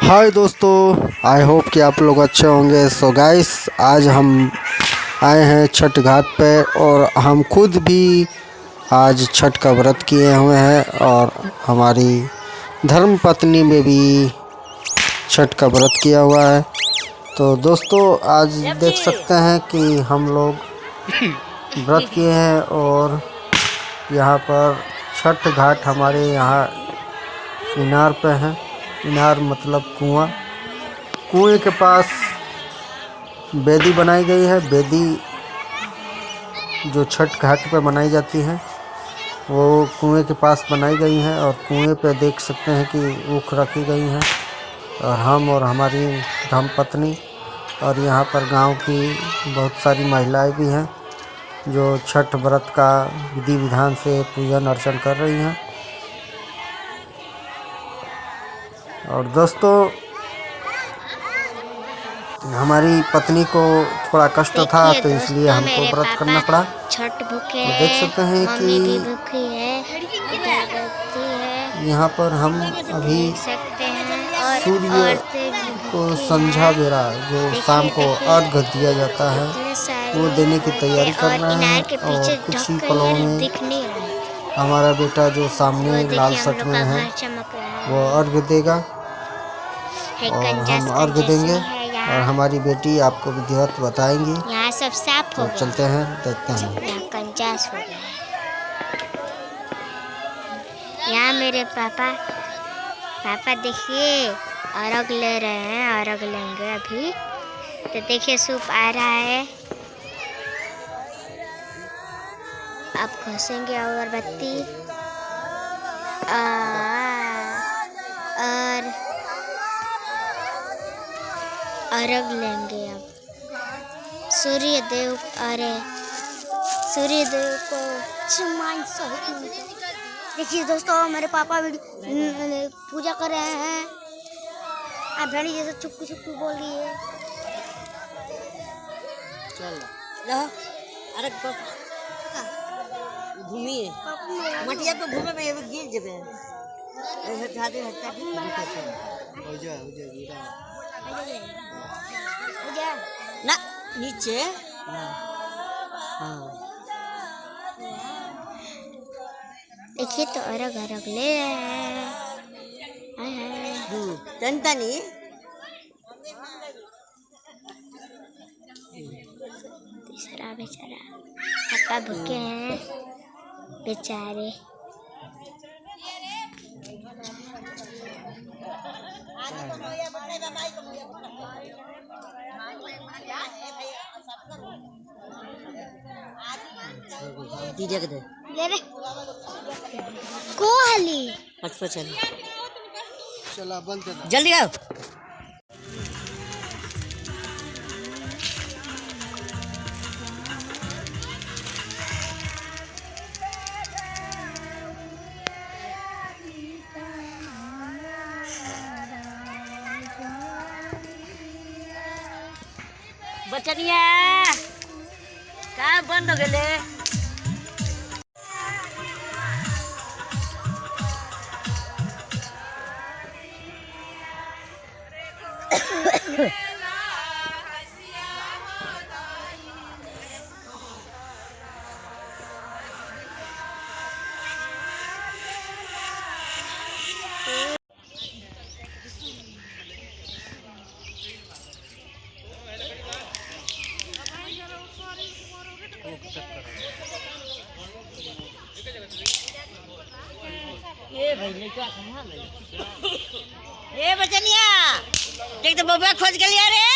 हाय दोस्तों, I hope कि आप लोग अच्छे होंगे। सो गाइस, आज हम आए हैं छठ घाट पे और हम खुद भी आज छठ का व्रत किए हुए हैं और हमारी धर्म पत्नी में भी छठ का व्रत किया हुआ है। तो दोस्तों, आज देख सकते हैं कि हम लोग व्रत किए हैं और यहाँ पर छठ घाट हमारे यहाँ इनार पे है। इनार मतलब कुआं। कुएं के पास बेदी बनाई गई है। बेदी जो छठ घाट पे बनाई जाती है वो कुएं के पास बनाई गई है और कुएं पे देख सकते हैं कि ऊख रखी गई है और हम और हमारी धर्मपत्नी और यहाँ पर गांव की बहुत सारी महिलाएं भी हैं जो छठ व्रत का विधि विधान से पूजन अर्चन कर रही हैं। और दोस्तों, हमारी पत्नी को थोड़ा कष्ट था तो इसलिए हमको व्रत करना पड़ा। छठ भूखे तो देख सकते हैं मम्मी भी कि भूखी है, यहाँ पर हम अभी सकते हैं और सूर्य को संझा बेरा जो शाम को अर्घ दिया जाता है वो देने की तैयारी कर रहे हैं। और कुछ ही पलों में हमारा बेटा जो सामने लाल शर्ट में है वो अर्घ देगा और हम अर्घ देंगे और हमारी बेटी आपको विधिवत बताएंगी। यहाँ सब साफ हो तो चलते हैं, देखते हैं। यहाँ कंचास हो गया है। यहाँ मेरे पापा देखिए अर्घ ले रहे हैं, अर्घ लेंगे अभी। तो देखिए सूप आ रहा है, आप घसेंगे अगरबत्ती और अर्घ लेंगे। अब सूर्य देव को देखिए दोस्तों, मेरे पापा भी पूजा कर रहे हैं। आप रानी जैसे चुपकू चुपकू बोल रही है। अरे घूमिए मटिया पे घूमे में गिर जबे ऐसे ठाते हटता हो जा ना नीचे। देखिए तो अर्घ ले रहे हैं। तनी तीसरा बेचारा पापा भूखे हैं बेचारे। दीजिए के दे ले रे कोहली चल चला बंद कर जल्दी आओ। बचनिया का बंद हो गए। ए बचनिया देख तो बबुआ खोज के लिया रे।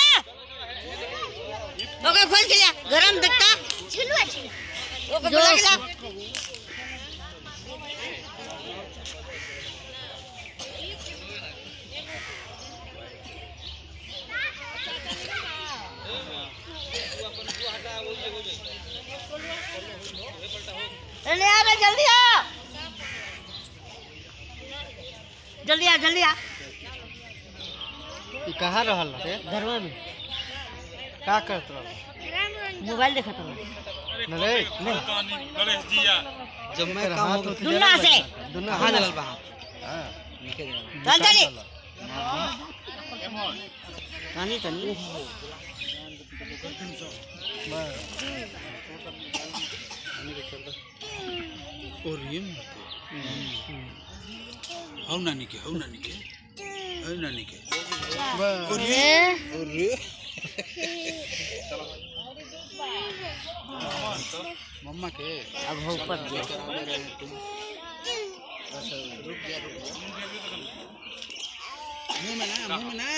बबुआ खोज के लिया गरम देखता छिलुआ ओ बबुआ के ला ले आ बे जल्दी आ जल्दी आ। ई कहाँ रहल रे? घरवा में का करत रह? मोबाइल देखत रहो न रे गणेश जी जब मैं काम हो दुन्ना से दुन्ना हां जलल बा। चल चली Tani tani. और ये हाउ नानी के और ये मम्मा के अब हो ऊपर गया। मुंह में ना